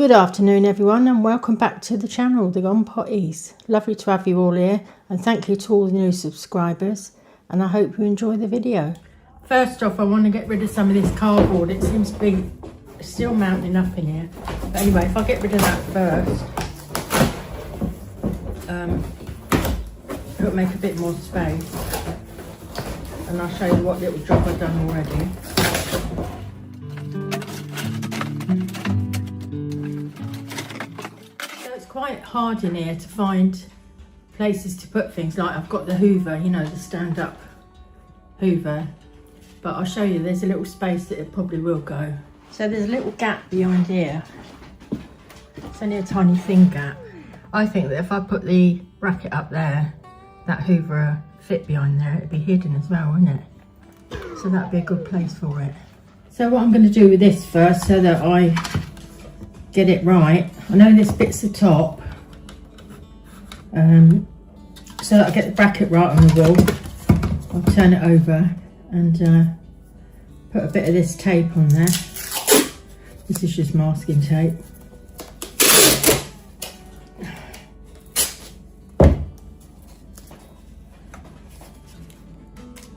Good afternoon everyone, and welcome back to the channel, The Gone Potties. Lovely to have you all here, and thank you to all the new subscribers, and I hope you enjoy the video. First off, I want to get rid of some of this cardboard. It seems to be still mounting up in here. But anyway, if I get rid of that first, it'll make a bit more space, and I'll show you what little job I've done already. Quite hard in here to find places to put things. Like I've got the Hoover, you know, the stand-up Hoover, but I'll show you there's a little space that it probably will go. So there's a little gap behind here. It's only a tiny thin gap. I think that if I put the bracket up there, that Hoover fit behind there, it'd be hidden as well, wouldn't it? So that'd be a good place for it. So what I'm going to do with this first, so that I get it right, I know this bit's the top, so that I get the bracket right on the wall, I'll turn it over and put a bit of this tape on there. This is just masking tape.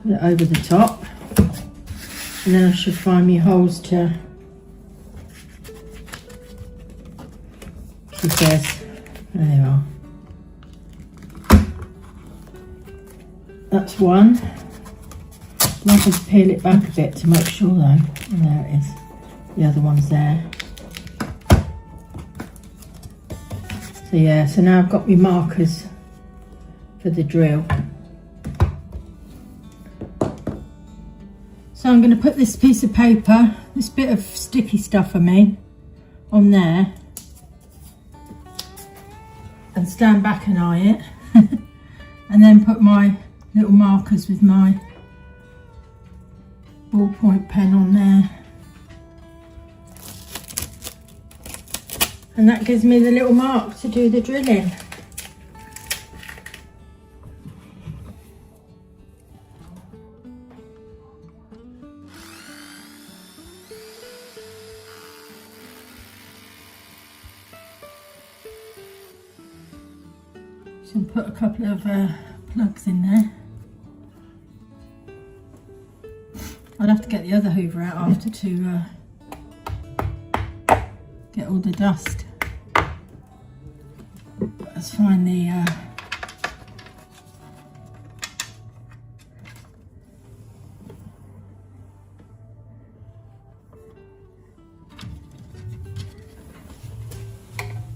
Put it over the top, and then I should find me holes to, she says, there you are. That's one. I have to peel it back a bit to make sure though. And there it is. The other one's there. So yeah, so now I've got my markers for the drill. So I'm going to put this piece of paper, this bit of sticky stuff I mean, on there. And stand back and eye it. And then put my little markers with my ballpoint pen on there. And that gives me the little mark to do the drilling. So I'll put a couple of plugs in there. I'll have to get the other Hoover out after to get all the dust. Let's find the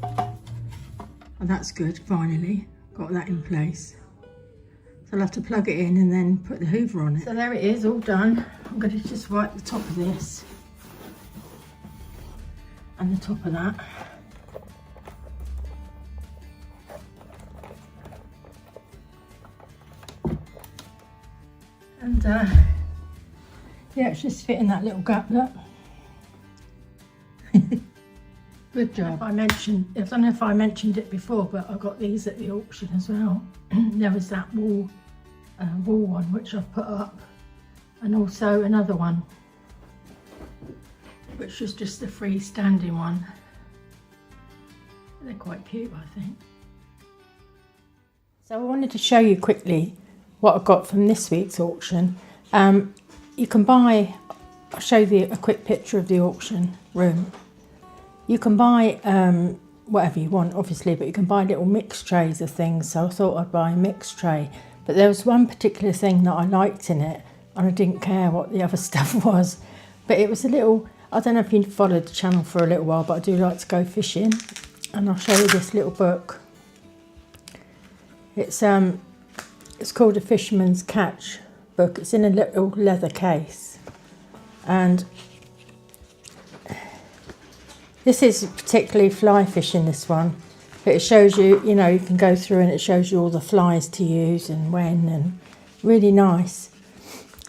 oh, that's good, finally got that in place. So I'll have to plug it in and then put the Hoover on it. So there it is, all done. I'm going to just wipe the top of this and the top of that. And yeah, it's just fitting that little gap, look. Good job. I don't know if I mentioned it before, but I got these at the auction as well. There was that wall one which I've put up, and also another one which was just the freestanding one. They're quite cute, I think. So I wanted to show you quickly what I got from this week's auction. You can buy, I'll show you a quick picture of the auction room. You can buy whatever you want, obviously, but you can buy little mixed trays of things. So I thought I'd buy a mixed tray. But there was one particular thing that I liked in it, and I didn't care what the other stuff was. But it was a little, I don't know if you followed the channel for a little while, but I do like to go fishing. And I'll show you this little book. It's called A Fisherman's Catch book. It's in a little leather case. And this is particularly fly fishing, this one, but it shows you, you know, you can go through and it shows you all the flies to use and when, and really nice.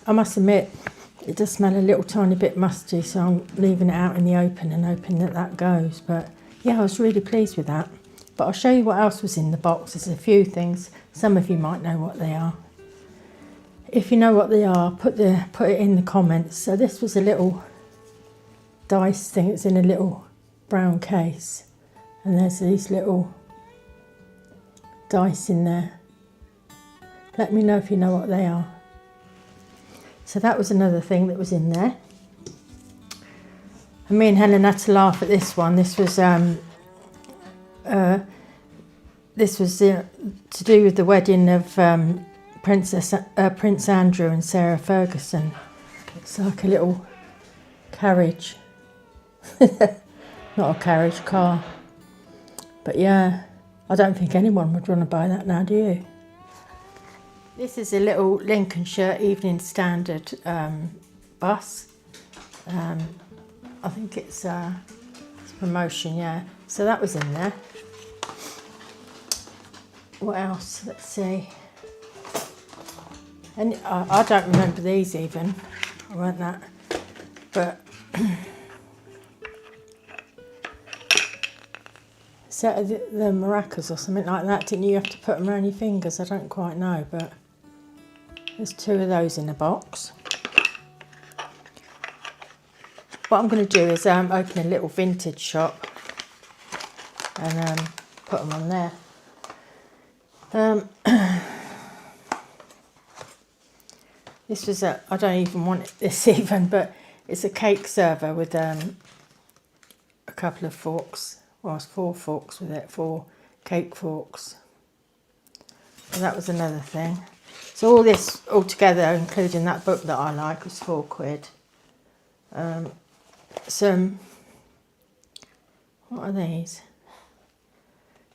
I must admit, it does smell a little tiny bit musty, so I'm leaving it out in the open and hoping that that goes. But yeah, I was really pleased with that. But I'll show you what else was in the box. There's a few things. Some of you might know what they are. If you know what they are, put it in the comments. So this was a little dice thing. It's in a little brown case, and there's these little dice in there. Let me know if you know what they are. So that was another thing that was in there. And me and Helen had to laugh at this one. This was to do with the wedding of Prince Andrew and Sarah Ferguson. It's like a little carriage. Not a carriage, car. But yeah, I don't think anyone would want to buy that now, do you? This is a little Lincolnshire Evening Standard bus. I think it's a promotion, yeah. So that was in there. What else? Let's see. And I don't remember these even. I weren't that. But set of the maracas or something like that. Didn't you have to put them around your fingers? I don't quite know, but there's 2 of those in a box. What I'm going to do is open a little vintage shop and put them on there. This was I don't even want this even, but it's a cake server with a couple of forks. Well, it's 4 forks with it, 4 cake forks. So that was another thing. So all this all together, including that book that I like, was £4. Some, what are these?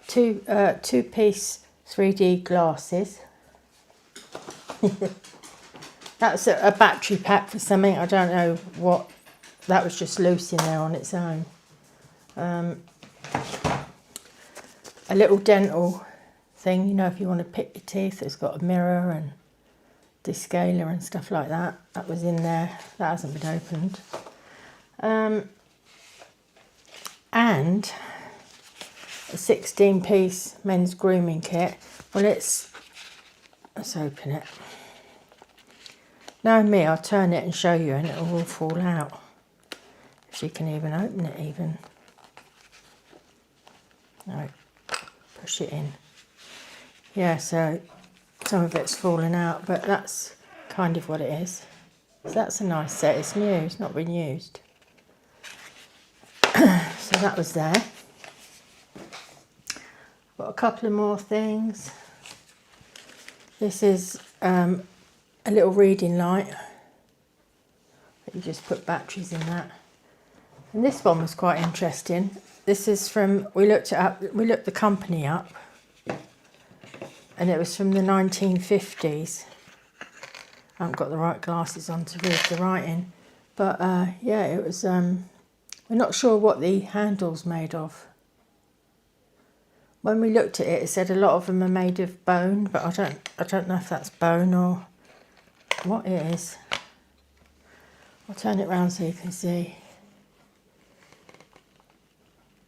2-piece 3D glasses. That's a battery pack for something. I don't know what. That was just loose in there on its own. A little dental thing, you know, if you want to pick your teeth. It's got a mirror and descaler and stuff like that. That was in there. That hasn't been opened. And a 16-piece men's grooming kit. Well, let's open it. Now me, I'll turn it and show you and it'll all fall out. If you can even open it even. No, push it in. Yeah, so some of it's fallen out, but that's kind of what it is. So that's a nice set. It's new, it's not been used. So that was there. Got a couple of more things. This is a little reading light. You just put batteries in that. And this one was quite interesting. This is from, we looked the company up, and it was from the 1950s. I haven't got the right glasses on to read the writing, but yeah, it was. We're not sure what the handle's made of. When we looked at it, it said a lot of them are made of bone, but I don't know if that's bone or what it is. I'll turn it round so you can see.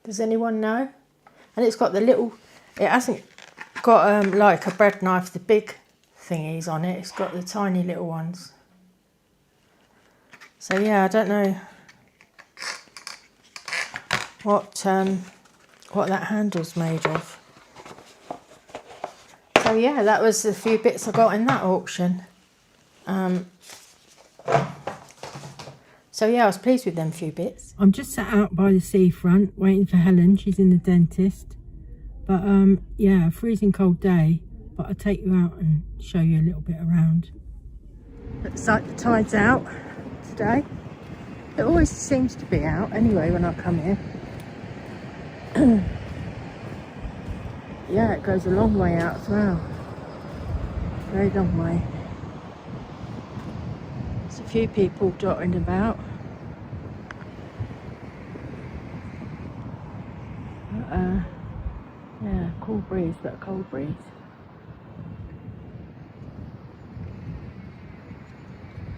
Does anyone know? And it's got the little, it hasn't got like a bread knife, the big thingies on it. It's got the tiny little ones. So yeah, I don't know what that handle's made of. So yeah, that was a few bits I got in that auction. So yeah, I was pleased with them few bits. I'm just sat out by the seafront waiting for Helen. She's in the dentist. But yeah, a freezing cold day. But I'll take you out and show you a little bit around. Looks like the tide's out today. It always seems to be out anyway when I come here. Yeah, it goes a long way out as well. Very long way. There's a few people dotting about. Yeah, cool breeze, but a cold breeze.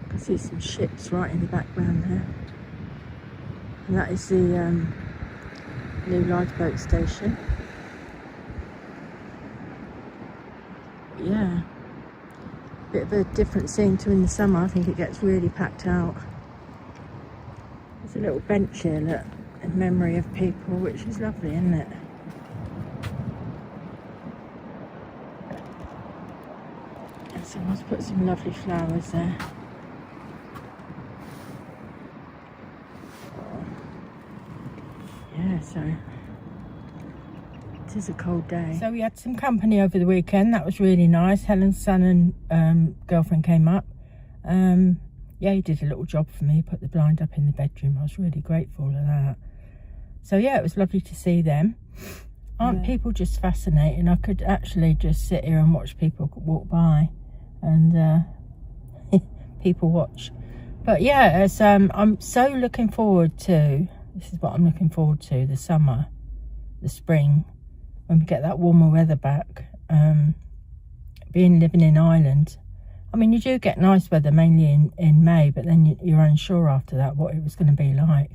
I can see some ships right in the background there. And that is the new lifeboat station. Yeah, bit of a different scene to in the summer. I think it gets really packed out. There's a little bench here, look, in memory of people, which is lovely, isn't it? And someone's put some lovely flowers there. Yeah, so it is a cold day. So we had some company over the weekend. That was really nice. Helen's son and girlfriend came up. Yeah, he did a little job for me, put the blind up in the bedroom. I was really grateful for that. So yeah, it was lovely to see them. Aren't people just fascinating? I could actually just sit here and watch people walk by and people watch. But yeah, as I'm so looking forward to, this is what I'm looking forward to, the summer, the spring, when we get that warmer weather back. Living in Ireland, I mean, you do get nice weather mainly in May, but then you're unsure after that what it was going to be like.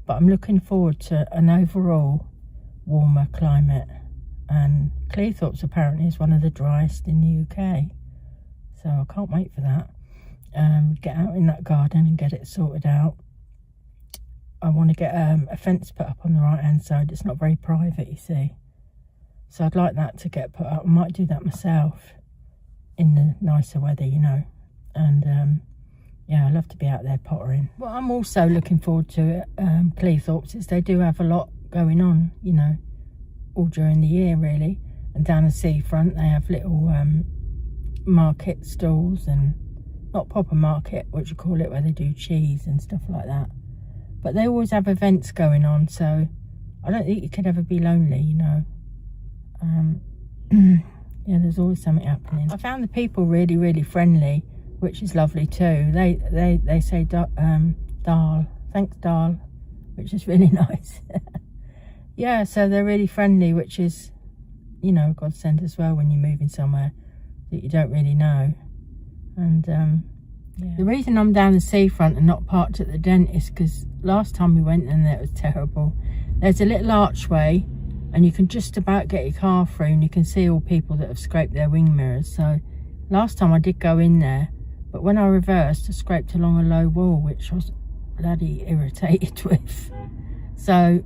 But I'm looking forward to an overall warmer climate. And Cleethorpes apparently is one of the driest in the UK. So I can't wait for that. Get out in that garden and get it sorted out. I want to get a fence put up on the right hand side. It's not very private, you see. So I'd like that to get put up. I might do that myself in the nicer weather, you know. And yeah, I love to be out there pottering. What I'm also looking forward to at Cleethorpes is they do have a lot going on, you know, all during the year really. And down the seafront they have little market stalls, and not proper market, what you call it, where they do cheese and stuff like that. But they always have events going on, so I don't think you could ever be lonely, you know. Yeah, there's always something happening. I found the people really, really friendly, which is lovely too. They say Dal, thanks Dal, which is really nice. Yeah, so they're really friendly, which is, you know, godsend as well when you're moving somewhere that you don't really know. And yeah. The reason I'm down the seafront and not parked at the dentist, because last time we went and it was terrible. There's a little archway and you can just about get your car through, and you can see all people that have scraped their wing mirrors. So last time I did go in there, but when I reversed, I scraped along a low wall, which I was bloody irritated with. So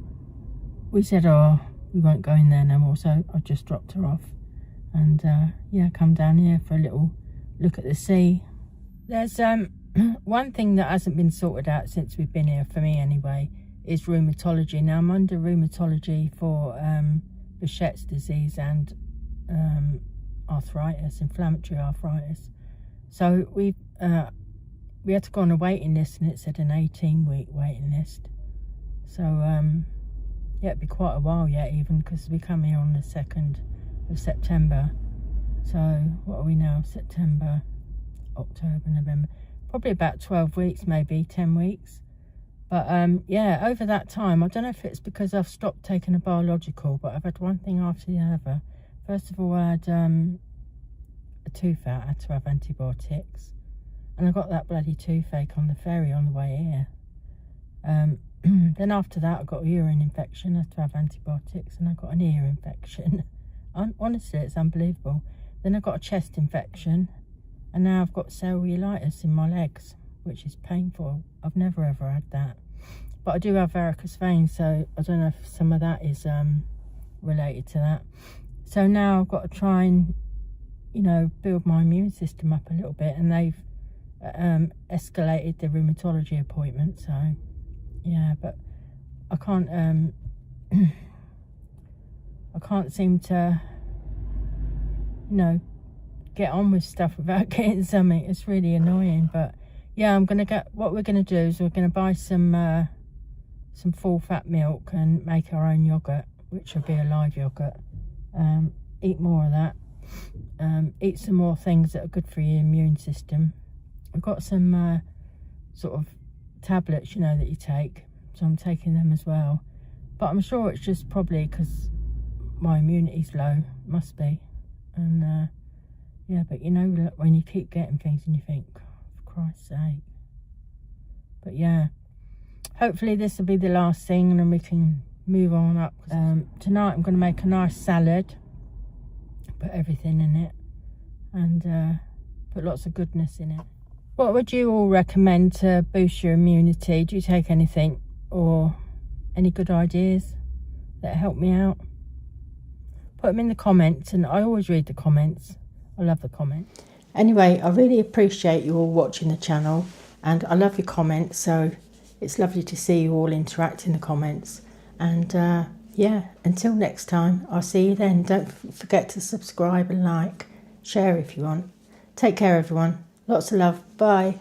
we said, oh, we won't go in there no more. So I just dropped her off and yeah, come down here for a little look at the sea. There's one thing that hasn't been sorted out since we've been here, for me anyway, is rheumatology. Now I'm under rheumatology for Behçet's disease and arthritis, inflammatory arthritis. So we had to go on a waiting list, and it said an 18-week waiting list. So yeah, it'd be quite a while yet, even, because we come here on the 2nd of September. So what are we now? September, October, November, probably about 12 weeks, maybe 10 weeks. But yeah, over that time, I don't know if it's because I've stopped taking a biological, but I've had one thing after the other. First of all, I had a toothache. I had to have antibiotics, and I got that bloody toothache on the ferry on the way here. Then after that, I got a urine infection. I had to have antibiotics, and I got an ear infection. Honestly, it's unbelievable. Then I got a chest infection, and now I've got cellulitis in my legs, which is painful. I've never ever had that, but I do have varicose veins, so I don't know if some of that is related to that. So now I've got to try and, you know, build my immune system up a little bit, and they've escalated the rheumatology appointment. So yeah, but I can't I can't seem to, you know, get on with stuff without getting something. It's really annoying. But yeah, what we're gonna do is we're gonna buy some full fat milk and make our own yogurt, which will be a live yogurt. Eat more of that. Eat some more things that are good for your immune system. I've got some sort of tablets, you know, that you take, so I'm taking them as well. But I'm sure it's just probably because my immunity's low, must be. And yeah, but you know, when you keep getting things and you think, oh, for Christ's sake. But yeah, hopefully this will be the last thing, and then we can move on up. Tonight I'm going to make a nice salad, put everything in it, and put lots of goodness in it. What would you all recommend to boost your immunity? Do you take anything, or any good ideas that help me out, put them in the comments, and I always read the comments. I love the comments. Anyway, I really appreciate you all watching the channel, and I love your comments, so it's lovely to see you all interact in the comments. And yeah, until next time, I'll see you then. Don't forget to subscribe and like, share if you want. Take care everyone. Lots of love. Bye.